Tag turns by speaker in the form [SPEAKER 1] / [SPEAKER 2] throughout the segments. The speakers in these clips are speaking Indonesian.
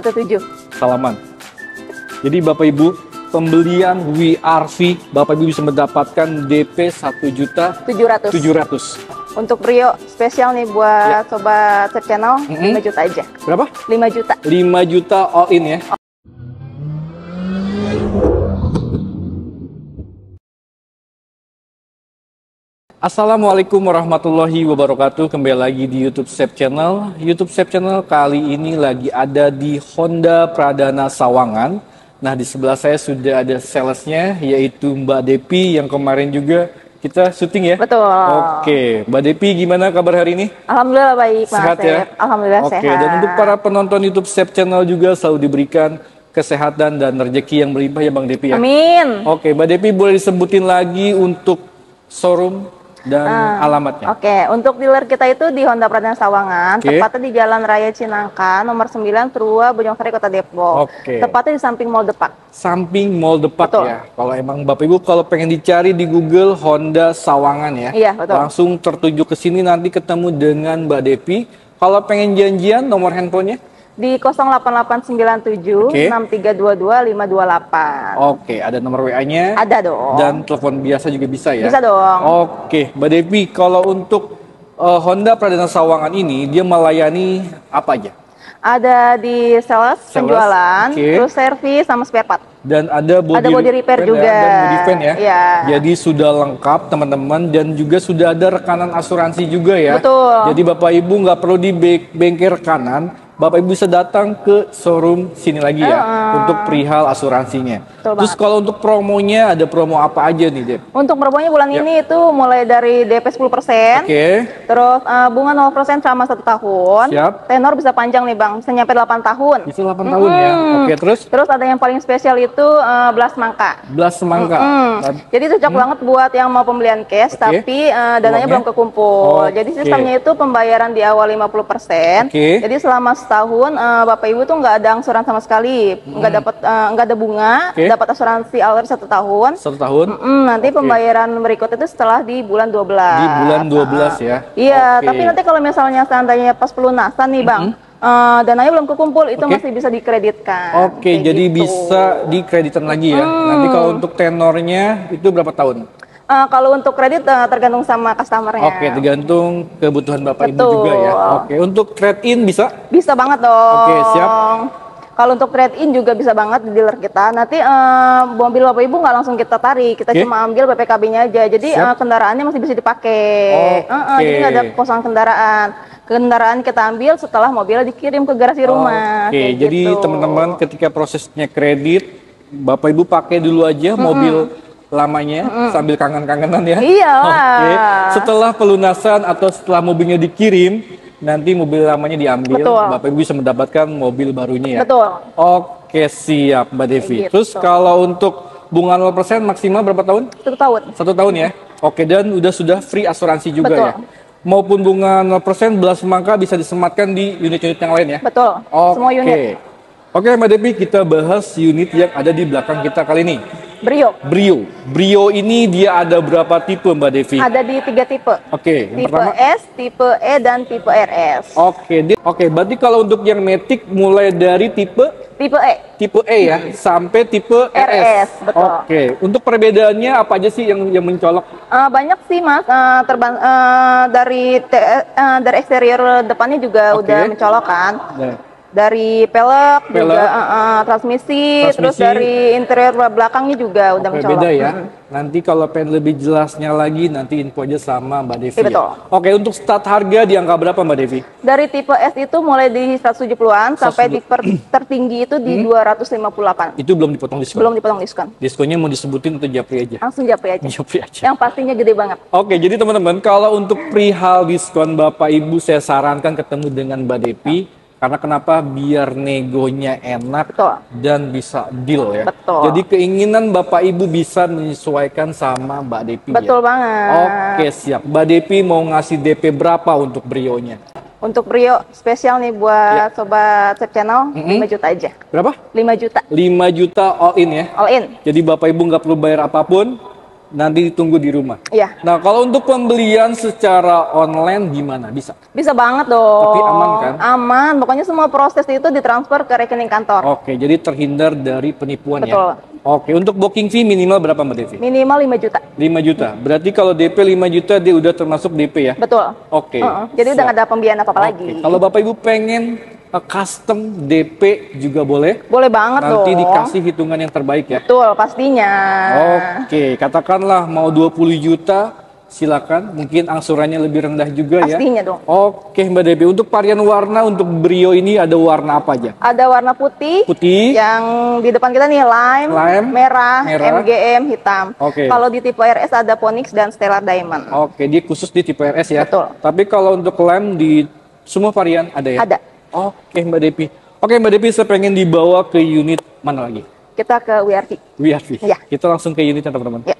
[SPEAKER 1] 17.
[SPEAKER 2] Salaman. Jadi Bapak Ibu, pembelian WRV, Bapak Ibu bisa mendapatkan DP 1.700.000.
[SPEAKER 1] Untuk Brio spesial nih buat sobat Sep Channel, 5 juta aja.
[SPEAKER 2] Berapa?
[SPEAKER 1] 5 juta.
[SPEAKER 2] 5 juta all in ya. Assalamualaikum warahmatullahi wabarakatuh. Kembali lagi di YouTube Sep Channel. YouTube Sep Channel kali ini lagi ada di Honda Pradana Sawangan. Nah, di sebelah saya sudah ada salesnya, yaitu Mbak Depi yang kemarin juga kita syuting ya.
[SPEAKER 1] Betul.
[SPEAKER 2] Oke, Mbak Depi gimana kabar hari ini?
[SPEAKER 1] Alhamdulillah baik, Mas
[SPEAKER 2] Sehat ya?
[SPEAKER 1] Alhamdulillah
[SPEAKER 2] Oke,
[SPEAKER 1] sehat.
[SPEAKER 2] dan untuk para penonton YouTube Sep Channel juga selalu diberikan kesehatan dan rezeki yang berlimpah ya Bang Depi ya.
[SPEAKER 1] Amin.
[SPEAKER 2] Oke, Mbak Depi boleh disebutin lagi untuk showroom dan alamatnya.
[SPEAKER 1] Oke, untuk dealer kita itu di Honda Pradana Sawangan,
[SPEAKER 2] Oke.
[SPEAKER 1] tepatnya di Jalan Raya Cinangka, nomor 9, Trua, Bojongsari, Kota Depok.
[SPEAKER 2] Oke.
[SPEAKER 1] Tepatnya di samping Mall Depak.
[SPEAKER 2] Samping Mall Depak
[SPEAKER 1] Betul.
[SPEAKER 2] ya. Kalau emang Bapak Ibu kalau pengen dicari di Google Honda Sawangan ya.
[SPEAKER 1] Iya, betul.
[SPEAKER 2] Langsung tertuju ke sini nanti ketemu dengan Mbak Depi. Kalau pengen janjian nomor handphonenya?
[SPEAKER 1] Di 08897
[SPEAKER 2] Oke.
[SPEAKER 1] 6322 528.
[SPEAKER 2] Oke, ada nomor WA-nya.
[SPEAKER 1] Ada dong.
[SPEAKER 2] Dan telepon biasa juga bisa ya?
[SPEAKER 1] Bisa dong.
[SPEAKER 2] Oke, Mbak Devi, kalau untuk Honda Pradana Sawangan ini, dia melayani apa aja?
[SPEAKER 1] Ada di sales, penjualan,
[SPEAKER 2] oke.
[SPEAKER 1] terus servis sama spare part.
[SPEAKER 2] Dan ada
[SPEAKER 1] body repair juga.
[SPEAKER 2] Dan body fan ya?
[SPEAKER 1] Iya.
[SPEAKER 2] Jadi sudah lengkap teman-teman, dan juga sudah ada rekanan asuransi juga ya?
[SPEAKER 1] Betul.
[SPEAKER 2] Jadi Bapak Ibu nggak perlu di bengkel rekanan, Bapak Ibu bisa datang ke showroom sini lagi ya, untuk perihal asuransinya.
[SPEAKER 1] Betul
[SPEAKER 2] Terus kalau untuk promonya, ada promo apa aja nih, Dep?
[SPEAKER 1] Untuk promonya bulan ini itu mulai dari DP 10%,
[SPEAKER 2] Oke.
[SPEAKER 1] terus bunga 0% selama 1 tahun,
[SPEAKER 2] Siap.
[SPEAKER 1] tenor bisa panjang nih Bang, bisa nyampe 8 tahun.
[SPEAKER 2] Bisa 8 tahun ya? Oke, terus?
[SPEAKER 1] Terus ada yang paling spesial itu belas mangka.
[SPEAKER 2] Belas semangka.
[SPEAKER 1] Jadi cocok banget buat yang mau pembelian cash,
[SPEAKER 2] Oke.
[SPEAKER 1] tapi dananya
[SPEAKER 2] Uangnya?
[SPEAKER 1] belum kekumpul.
[SPEAKER 2] Oke.
[SPEAKER 1] Jadi sistemnya itu pembayaran di awal 50%.
[SPEAKER 2] Oke.
[SPEAKER 1] Jadi selama setahun Bapak Ibu tuh nggak ada angsuran sama sekali, nggak ada bunga,
[SPEAKER 2] Oke.
[SPEAKER 1] dapat asuransi awal 1 tahun.
[SPEAKER 2] 1 tahun?
[SPEAKER 1] Nanti pembayaran berikut itu setelah di bulan 12.
[SPEAKER 2] Di bulan 12 ya?
[SPEAKER 1] Iya,
[SPEAKER 2] Oke.
[SPEAKER 1] tapi nanti kalau misalnya seandainya pas pelunasan nih Bang, dananya belum kekumpul, itu masih bisa dikreditkan.
[SPEAKER 2] Oke,
[SPEAKER 1] Kayak
[SPEAKER 2] jadi
[SPEAKER 1] gitu.
[SPEAKER 2] bisa dikreditan lagi ya? Nanti kalau untuk tenornya itu berapa tahun?
[SPEAKER 1] Kalau untuk kredit tergantung sama customernya.
[SPEAKER 2] Oke, tergantung kebutuhan Bapak Ibu
[SPEAKER 1] Betul.
[SPEAKER 2] juga ya? Oke, untuk trade-in bisa?
[SPEAKER 1] Bisa banget dong.
[SPEAKER 2] Oke, siap.
[SPEAKER 1] Kalau untuk trade-in juga bisa banget di dealer kita. Nanti mobil Bapak Ibu nggak langsung kita tarik, kita
[SPEAKER 2] Oke.
[SPEAKER 1] cuma ambil BPKB-nya aja. Jadi
[SPEAKER 2] Siap.
[SPEAKER 1] kendaraannya masih bisa dipakai.
[SPEAKER 2] Oke.
[SPEAKER 1] Jadi nggak ada kosongan kendaraan. Kendaraan kita ambil setelah mobilnya dikirim ke garasi rumah.
[SPEAKER 2] Oke,
[SPEAKER 1] Kayak
[SPEAKER 2] jadi
[SPEAKER 1] gitu.
[SPEAKER 2] teman-teman ketika prosesnya kredit, Bapak Ibu pakai dulu aja mobil lamanya sambil kangen-kangenan ya.
[SPEAKER 1] Iyalah.
[SPEAKER 2] Oke, setelah pelunasan atau setelah mobilnya dikirim, nanti mobil lamanya diambil,
[SPEAKER 1] Betul.
[SPEAKER 2] Bapak Ibu bisa mendapatkan mobil barunya ya.
[SPEAKER 1] Betul.
[SPEAKER 2] Oke, siap Mbak Devi.
[SPEAKER 1] Gitu.
[SPEAKER 2] Terus kalau untuk bunga 0% maksimal berapa tahun?
[SPEAKER 1] 1 tahun.
[SPEAKER 2] 1 tahun ya. Oke, dan sudah free asuransi juga
[SPEAKER 1] Betul.
[SPEAKER 2] ya. Maupun bunga 0% belas semangka bisa disematkan di unit-unit yang lain ya.
[SPEAKER 1] Betul.
[SPEAKER 2] Oke.
[SPEAKER 1] Semua unit.
[SPEAKER 2] Oke Mbak Devi, kita bahas unit yang ada di belakang kita kali ini.
[SPEAKER 1] Brio.
[SPEAKER 2] Brio. Brio ini dia ada berapa tipe Mbak Devi?
[SPEAKER 1] Ada di 3 tipe.
[SPEAKER 2] Oke, yang
[SPEAKER 1] Tipe
[SPEAKER 2] pertama.
[SPEAKER 1] S, tipe E, dan tipe RS.
[SPEAKER 2] Oke, berarti kalau untuk yang Matic mulai dari tipe
[SPEAKER 1] Tipe E.
[SPEAKER 2] ya sampai tipe RS.
[SPEAKER 1] RS, betul.
[SPEAKER 2] Oke, untuk perbedaannya apa aja sih yang mencolok?
[SPEAKER 1] Banyak sih Mas, dari eksterior depannya juga
[SPEAKER 2] Oke.
[SPEAKER 1] udah mencolok kan.
[SPEAKER 2] Nah,
[SPEAKER 1] Dari pelek juga transmisi, terus dari interior belakangnya juga udah
[SPEAKER 2] oke,
[SPEAKER 1] mencolok.
[SPEAKER 2] beda ya. Nanti kalau pengen lebih jelasnya lagi, nanti info aja sama Mbak Devi.
[SPEAKER 1] Iya, betul.
[SPEAKER 2] Oke, untuk start harga di angka berapa Mbak Devi?
[SPEAKER 1] Dari tipe S itu mulai di 170-an sampai di tertinggi itu di 258.
[SPEAKER 2] Itu belum dipotong diskon?
[SPEAKER 1] Belum dipotong diskon.
[SPEAKER 2] Diskonnya mau disebutin atau japri aja?
[SPEAKER 1] Langsung japri aja.
[SPEAKER 2] Japri aja.
[SPEAKER 1] Yang pastinya gede banget.
[SPEAKER 2] Oke, jadi teman-teman, kalau untuk perihal diskon Bapak Ibu, saya sarankan ketemu dengan Mbak Devi. Karena kenapa? Biar negonya enak.
[SPEAKER 1] Betul.
[SPEAKER 2] Dan bisa deal ya.
[SPEAKER 1] Betul.
[SPEAKER 2] Jadi keinginan Bapak Ibu bisa menyesuaikan sama Mbak Devi.
[SPEAKER 1] Betul
[SPEAKER 2] ya?
[SPEAKER 1] banget.
[SPEAKER 2] Oke, siap. Mbak Devi mau ngasih DP berapa untuk Brio-nya?
[SPEAKER 1] Untuk Brio spesial nih buat sobat Sep Channel, 5 juta aja.
[SPEAKER 2] Berapa?
[SPEAKER 1] 5 juta.
[SPEAKER 2] 5 juta all in ya.
[SPEAKER 1] All in.
[SPEAKER 2] Jadi Bapak Ibu nggak perlu bayar apapun. nanti ditunggu di rumah.
[SPEAKER 1] Iya.
[SPEAKER 2] Nah, kalau untuk pembelian secara online gimana? Bisa?
[SPEAKER 1] Bisa banget dong.
[SPEAKER 2] Tapi aman kan?
[SPEAKER 1] Aman. Pokoknya semua proses itu ditransfer ke rekening kantor.
[SPEAKER 2] Oke, jadi terhindar dari penipuan
[SPEAKER 1] Betul.
[SPEAKER 2] ya? Oke, untuk booking fee minimal berapa Mbak Devi?
[SPEAKER 1] Minimal 5 juta.
[SPEAKER 2] 5 juta. Berarti kalau DP 5 juta dia udah termasuk DP ya?
[SPEAKER 1] Betul.
[SPEAKER 2] Oke.
[SPEAKER 1] Jadi udah
[SPEAKER 2] siap.
[SPEAKER 1] nggak ada pembiayaan apa-apa
[SPEAKER 2] Oke.
[SPEAKER 1] lagi.
[SPEAKER 2] Kalau Bapak Ibu pengen custom DP juga boleh?
[SPEAKER 1] Boleh banget dong.
[SPEAKER 2] Nanti dikasih hitungan yang terbaik ya?
[SPEAKER 1] Betul, pastinya.
[SPEAKER 2] Oke, katakanlah mau 20 juta, silakan. Mungkin angsurannya lebih rendah juga ya?
[SPEAKER 1] Pastinya dong.
[SPEAKER 2] Oke Mbak Devi, untuk varian warna untuk Brio ini ada warna apa aja?
[SPEAKER 1] Ada warna putih.
[SPEAKER 2] Putih.
[SPEAKER 1] Yang di depan kita nih lime, merah,
[SPEAKER 2] merah.
[SPEAKER 1] MGM, hitam.
[SPEAKER 2] Oke.
[SPEAKER 1] Kalau di tipe RS ada Phoenix dan Stellar Diamond.
[SPEAKER 2] Oke, dia khusus di tipe RS ya?
[SPEAKER 1] Betul.
[SPEAKER 2] Tapi kalau untuk lem di semua varian ada ya?
[SPEAKER 1] Ada.
[SPEAKER 2] Oke Mbak Devi. Oke Mbak Devi, saya pengen dibawa ke unit mana lagi?
[SPEAKER 1] Kita ke WRV.
[SPEAKER 2] WRV.
[SPEAKER 1] Ya.
[SPEAKER 2] Kita langsung ke unitnya teman-teman.
[SPEAKER 1] Ya.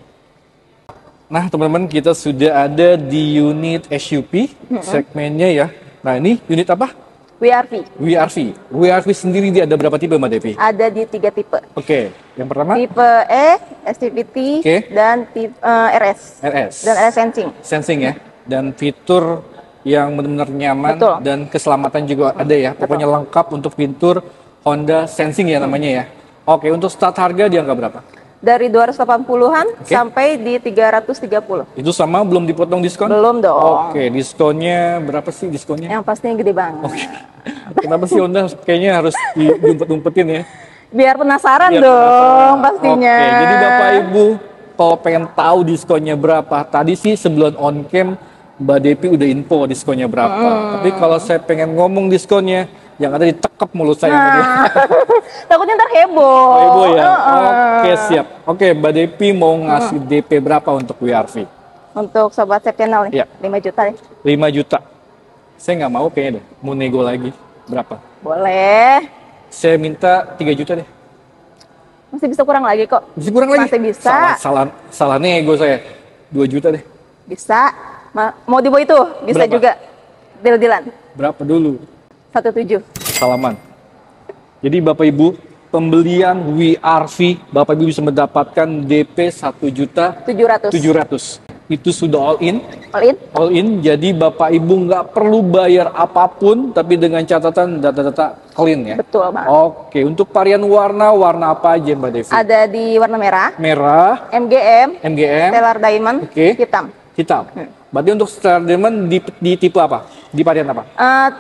[SPEAKER 2] Nah teman-teman, kita sudah ada di unit SUV segmennya ya. Nah ini unit apa?
[SPEAKER 1] WRV.
[SPEAKER 2] WRV. WRV sendiri dia ada berapa tipe Mbak Devi?
[SPEAKER 1] Ada di 3 tipe.
[SPEAKER 2] Oke, yang pertama
[SPEAKER 1] Tipe E, SCVT,
[SPEAKER 2] Oke.
[SPEAKER 1] dan tipe RS.
[SPEAKER 2] RS.
[SPEAKER 1] Dan RS Sensing.
[SPEAKER 2] Sensing ya. Dan fitur yang benar-benar nyaman.
[SPEAKER 1] Betul.
[SPEAKER 2] Dan keselamatan juga ada ya. Pokoknya lengkap untuk fitur Honda Sensing ya namanya ya. Oke, untuk start harga di angka berapa?
[SPEAKER 1] Dari 280-an sampai di 330.
[SPEAKER 2] Itu sama, belum dipotong diskon?
[SPEAKER 1] Belum dong.
[SPEAKER 2] Oke, diskonnya berapa sih diskonnya?
[SPEAKER 1] Yang pastinya gede banget.
[SPEAKER 2] Oke. Kenapa sih Honda kayaknya harus diumpet-umpetin ya?
[SPEAKER 1] Biar penasaran
[SPEAKER 2] Biar
[SPEAKER 1] dong
[SPEAKER 2] penasaran.
[SPEAKER 1] pastinya.
[SPEAKER 2] Oke, jadi Bapak Ibu kalau pengen tahu diskonnya berapa, tadi sih sebelum on cam Mbak Devi udah info diskonnya berapa. Tapi kalau saya pengen ngomong diskonnya, yang ada ditekep mulut saya.
[SPEAKER 1] Nah, takutnya ntar heboh.
[SPEAKER 2] Oh, Ibu ya? Oke, siap. Oke, Mbak Devi mau ngasih DP berapa untuk WRV?
[SPEAKER 1] Untuk sobat Sep Channel nih,
[SPEAKER 2] Iya.
[SPEAKER 1] 5 juta deh.
[SPEAKER 2] 5 juta. Saya nggak mau kayaknya deh, mau nego lagi. Berapa?
[SPEAKER 1] Boleh.
[SPEAKER 2] Saya minta 3 juta deh.
[SPEAKER 1] Masih bisa kurang lagi kok.
[SPEAKER 2] Bisa kurang lagi?
[SPEAKER 1] Masih bisa.
[SPEAKER 2] Salah nego saya. 2 juta deh.
[SPEAKER 1] Bisa. Mau di bawah itu? Bisa
[SPEAKER 2] Berapa?
[SPEAKER 1] juga. Deal-dealan.
[SPEAKER 2] Berapa dulu?
[SPEAKER 1] 17.
[SPEAKER 2] Salaman. Jadi Bapak Ibu, pembelian WRV, Bapak Ibu bisa mendapatkan DP 1.700.000.
[SPEAKER 1] 700.
[SPEAKER 2] Itu sudah all in.
[SPEAKER 1] All in?
[SPEAKER 2] All in, jadi Bapak Ibu nggak perlu bayar apapun, tapi dengan catatan data-data clean ya.
[SPEAKER 1] Betul banget.
[SPEAKER 2] Oke, untuk varian warna apa aja Mbak Devi?
[SPEAKER 1] Ada di warna merah,
[SPEAKER 2] Merah,
[SPEAKER 1] MGM,
[SPEAKER 2] MGM,
[SPEAKER 1] Stellar Diamond,
[SPEAKER 2] Oke.
[SPEAKER 1] hitam.
[SPEAKER 2] hitam. Berarti untuk Stellar Diamond di tipe apa? Di varian apa?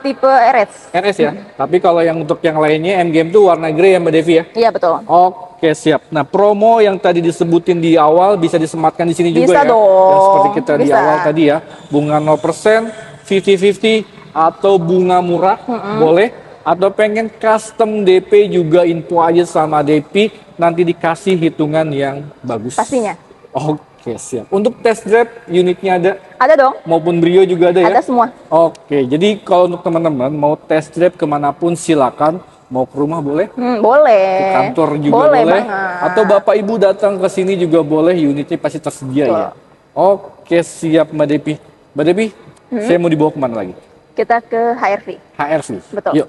[SPEAKER 1] Tipe RS.
[SPEAKER 2] RS ya. Tapi kalau yang untuk yang lainnya MGM itu warna grey ya Mbak Devi ya.
[SPEAKER 1] Iya betul.
[SPEAKER 2] Oke siap. Nah promo yang tadi disebutin di awal bisa disematkan di sini juga
[SPEAKER 1] Bisa
[SPEAKER 2] ya.
[SPEAKER 1] dong.
[SPEAKER 2] Yang seperti kita di
[SPEAKER 1] Bisa.
[SPEAKER 2] awal tadi ya. Bunga 0%, 50-50 atau bunga murah boleh. Atau pengen custom DP juga info aja sama DP. Nanti dikasih hitungan yang bagus.
[SPEAKER 1] Pastinya.
[SPEAKER 2] Oke siap. Untuk test drive unitnya ada?
[SPEAKER 1] Ada dong.
[SPEAKER 2] Maupun Brio juga ada ya?
[SPEAKER 1] Ada semua.
[SPEAKER 2] Oke, jadi kalau untuk teman-teman mau test drive kemanapun silakan. Mau ke rumah boleh?
[SPEAKER 1] Boleh.
[SPEAKER 2] Ke kantor juga boleh.
[SPEAKER 1] banget.
[SPEAKER 2] Atau Bapak Ibu datang ke sini juga boleh, unitnya pasti tersedia ya. Oke, siap Mbak Devi. Mbak Devi, saya mau dibawa kemana lagi?
[SPEAKER 1] Kita ke HRV.
[SPEAKER 2] HRV.
[SPEAKER 1] Betul.
[SPEAKER 2] Yuk.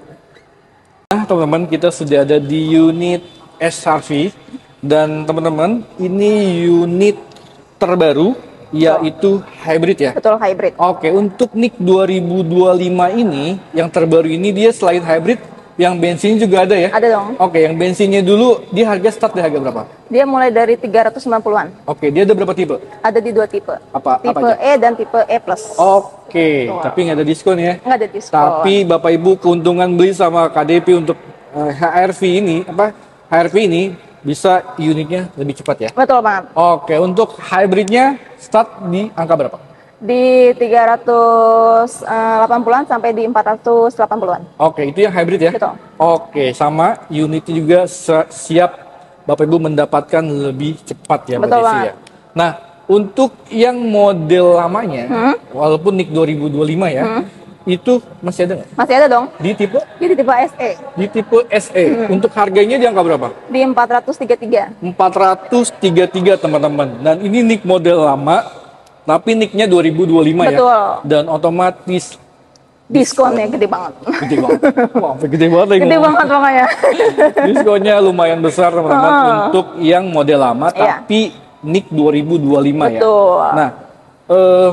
[SPEAKER 2] Nah, teman-teman, kita sudah ada di unit SRV. Dan teman-teman, ini unit terbaru, yaitu hybrid ya?
[SPEAKER 1] Betul, hybrid.
[SPEAKER 2] Oke, untuk NIK 2025 ini, yang terbaru ini dia selain hybrid, yang bensin juga ada ya?
[SPEAKER 1] Ada dong.
[SPEAKER 2] Oke, yang bensinnya dulu, dia harga start di harga berapa?
[SPEAKER 1] Dia mulai dari 390-an.
[SPEAKER 2] Oke, dia ada berapa tipe?
[SPEAKER 1] Ada di 2 tipe.
[SPEAKER 2] Apa
[SPEAKER 1] Tipe
[SPEAKER 2] aja?
[SPEAKER 1] E dan tipe E+.
[SPEAKER 2] Oke, tapi nggak ada diskon ya?
[SPEAKER 1] Nggak ada diskon.
[SPEAKER 2] Tapi Bapak Ibu keuntungan beli sama KDP untuk HRV ini, HRV ini bisa unitnya lebih cepat ya?
[SPEAKER 1] Betul banget.
[SPEAKER 2] Oke, untuk hybridnya start di angka berapa?
[SPEAKER 1] Di 380-an sampai di 480-an.
[SPEAKER 2] Oke, itu yang hybrid ya?
[SPEAKER 1] Betul.
[SPEAKER 2] Oke, sama unitnya juga siap Bapak Ibu mendapatkan lebih cepat ya Mbak
[SPEAKER 1] Betul
[SPEAKER 2] Desi
[SPEAKER 1] banget.
[SPEAKER 2] ya. Nah, untuk yang model lamanya, walaupun NIK 2025 ya, itu masih ada nggak?
[SPEAKER 1] Masih ada dong.
[SPEAKER 2] Di tipe?
[SPEAKER 1] Jadi tipe SE.
[SPEAKER 2] Di tipe SE. Untuk harganya di angka berapa?
[SPEAKER 1] Di 433.
[SPEAKER 2] 433 teman-teman. Dan ini NIK model lama, tapi NIK-nya 2025 ya.
[SPEAKER 1] Betul.
[SPEAKER 2] Dan otomatis
[SPEAKER 1] Diskonnya gede banget.
[SPEAKER 2] gede banget. Wah, sampai gede banget lagi.
[SPEAKER 1] Gede
[SPEAKER 2] ngomong.
[SPEAKER 1] banget makanya.
[SPEAKER 2] Diskonnya lumayan besar teman-teman untuk yang model lama,
[SPEAKER 1] Iya.
[SPEAKER 2] tapi NIK 2025 ya.
[SPEAKER 1] Betul.
[SPEAKER 2] Nah,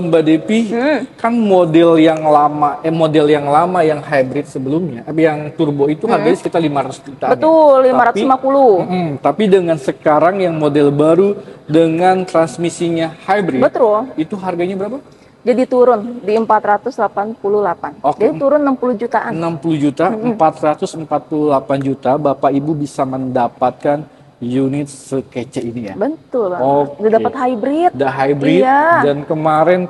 [SPEAKER 2] Mbak Devi, kan model yang lama yang hybrid sebelumnya, yang turbo itu harganya sekitar 500 jutaan.
[SPEAKER 1] Betul, 550.
[SPEAKER 2] Tapi dengan sekarang yang model baru dengan transmisinya hybrid,
[SPEAKER 1] Betul.
[SPEAKER 2] itu harganya berapa?
[SPEAKER 1] Jadi turun di 488.
[SPEAKER 2] Oke.
[SPEAKER 1] Jadi turun 60 jutaan.
[SPEAKER 2] 60 juta, 448 juta, Bapak Ibu bisa mendapatkan unit sekece ini ya.
[SPEAKER 1] Betul banget.
[SPEAKER 2] Oke.
[SPEAKER 1] Udah dapat hybrid.
[SPEAKER 2] Udah hybrid,
[SPEAKER 1] Iya.
[SPEAKER 2] dan kemarin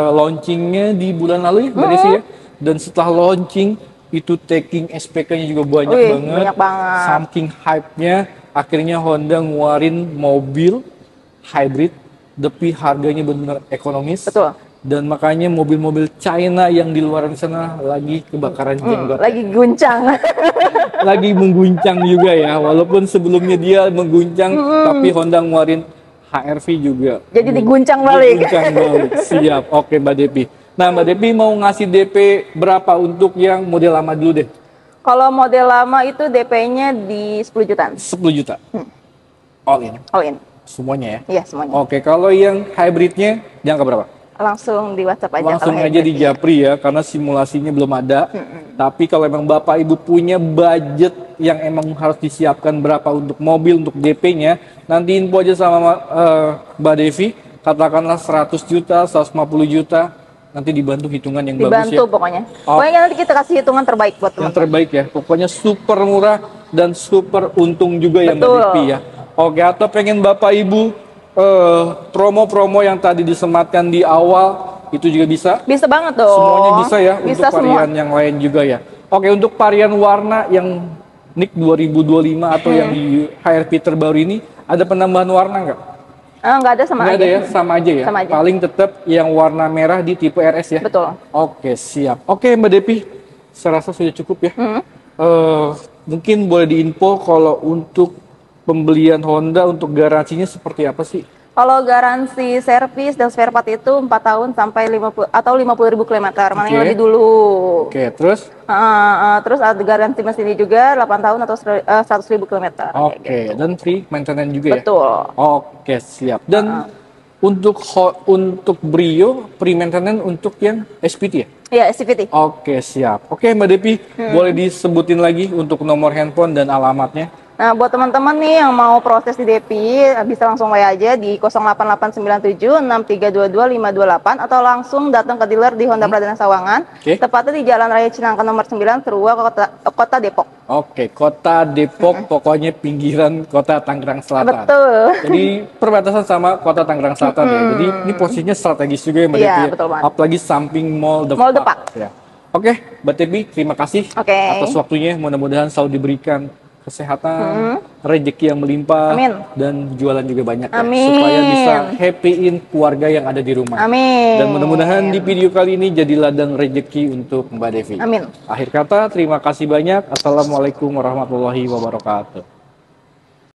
[SPEAKER 2] launchingnya di bulan lalu ya, Mbak Desi ya. Dan setelah launching itu taking SPK-nya juga banyak
[SPEAKER 1] Wih,
[SPEAKER 2] banget.
[SPEAKER 1] banyak banget.
[SPEAKER 2] Saking hype-nya, akhirnya Honda ngeluarin mobil hybrid, tapi harganya benar ekonomis.
[SPEAKER 1] Betul.
[SPEAKER 2] Dan makanya mobil-mobil China yang di luar sana lagi kebakaran jenggot.
[SPEAKER 1] Lagi guncang.
[SPEAKER 2] Lagi mengguncang juga ya, walaupun sebelumnya dia mengguncang, tapi Honda ngeluarin HR-V juga.
[SPEAKER 1] Jadi diguncang balik.
[SPEAKER 2] Diguncang balik. Siap. Oke, Mbak Devi. Nah, Mbak Devi mau ngasih DP berapa untuk yang model lama dulu deh?
[SPEAKER 1] Kalau model lama itu DP-nya di 10 jutaan.
[SPEAKER 2] 10 juta. All in.
[SPEAKER 1] All in.
[SPEAKER 2] Semuanya ya?
[SPEAKER 1] Iya, semuanya.
[SPEAKER 2] Oke, kalau yang hybridnya jangka berapa?
[SPEAKER 1] Langsung di WhatsApp aja.
[SPEAKER 2] Langsung
[SPEAKER 1] kalau
[SPEAKER 2] aja
[SPEAKER 1] hybrid.
[SPEAKER 2] di Japri ya, karena simulasinya belum ada. Tapi kalau emang Bapak Ibu punya budget yang emang harus disiapkan berapa untuk mobil, untuk DP-nya, nanti info aja sama Mbak Devi, katakanlah 100 juta, 150 juta, nanti dibantu hitungan yang bagus ya.
[SPEAKER 1] Dibantu pokoknya.
[SPEAKER 2] Oh.
[SPEAKER 1] Pokoknya nanti kita kasih hitungan terbaik buat
[SPEAKER 2] Yang
[SPEAKER 1] teman.
[SPEAKER 2] terbaik ya, pokoknya super murah dan super untung juga ya Mbak
[SPEAKER 1] Betul.
[SPEAKER 2] Devi ya. Oke, atau pengen Bapak Ibu promo-promo yang tadi disematkan di awal itu juga bisa.
[SPEAKER 1] Bisa banget dong.
[SPEAKER 2] Semuanya bisa ya,
[SPEAKER 1] Bisa
[SPEAKER 2] untuk varian yang lain juga ya. Oke, untuk varian warna yang NIK 2025 atau yang di HRV terbaru ini ada penambahan warna nggak?
[SPEAKER 1] Nggak ada, sama
[SPEAKER 2] Nggak
[SPEAKER 1] aja.
[SPEAKER 2] ada ya, sama aja ya.
[SPEAKER 1] Sama aja.
[SPEAKER 2] Paling tetap yang warna merah di tipe RS ya.
[SPEAKER 1] Betul.
[SPEAKER 2] Oke, siap. Oke, Mbak Devi, saya rasa sudah cukup ya. Mungkin boleh diinfo kalau untuk pembelian Honda untuk garansinya seperti apa sih?
[SPEAKER 1] Kalau garansi servis dan spare part itu 4 tahun sampai 50 atau 50.000 kilometer. Mana yang
[SPEAKER 2] Oke.
[SPEAKER 1] lebih dulu?
[SPEAKER 2] Oke, terus?
[SPEAKER 1] Terus ada garansi mesin ini juga 8 tahun atau 100.000 kilometer.
[SPEAKER 2] Oke, dan free maintenance juga ya?
[SPEAKER 1] Betul.
[SPEAKER 2] Oke, siap. Dan untuk Brio, free maintenance untuk yang SPT ya?
[SPEAKER 1] Iya, SCVT.
[SPEAKER 2] Oke, siap. Oke, Mbak Devi, boleh disebutin lagi untuk nomor handphone dan alamatnya?
[SPEAKER 1] Nah, buat teman-teman nih yang mau proses di DP, bisa langsung WA aja di 088976322 528 atau langsung datang ke dealer di Honda Pradana Sawangan.
[SPEAKER 2] Oke.
[SPEAKER 1] Tepatnya di Jalan Raya Cinangka nomor 9, Serua, Kota Depok.
[SPEAKER 2] Oke, kota Depok, pokoknya pinggiran kota Tangerang Selatan.
[SPEAKER 1] Betul.
[SPEAKER 2] Jadi perbatasan sama kota Tangerang Selatan ya. Jadi ini posisinya strategis juga ya Mbak
[SPEAKER 1] Iya,
[SPEAKER 2] Devi ya.
[SPEAKER 1] betul banget.
[SPEAKER 2] Apalagi samping Mall The
[SPEAKER 1] Mall The
[SPEAKER 2] Park, ya. Oke, Mbak Devi, terima kasih
[SPEAKER 1] Oke.
[SPEAKER 2] atas waktunya. Mudah-mudahan selalu diberikan kesehatan, rezeki yang melimpah,
[SPEAKER 1] Amin.
[SPEAKER 2] dan jualan juga banyak ya.
[SPEAKER 1] Amin.
[SPEAKER 2] Supaya bisa happyin keluarga yang ada di rumah.
[SPEAKER 1] Amin.
[SPEAKER 2] Dan mudah-mudahan di video kali ini jadi ladang rezeki untuk Mbak Devi.
[SPEAKER 1] Amin.
[SPEAKER 2] Akhir kata, terima kasih banyak. Assalamualaikum warahmatullahi wabarakatuh.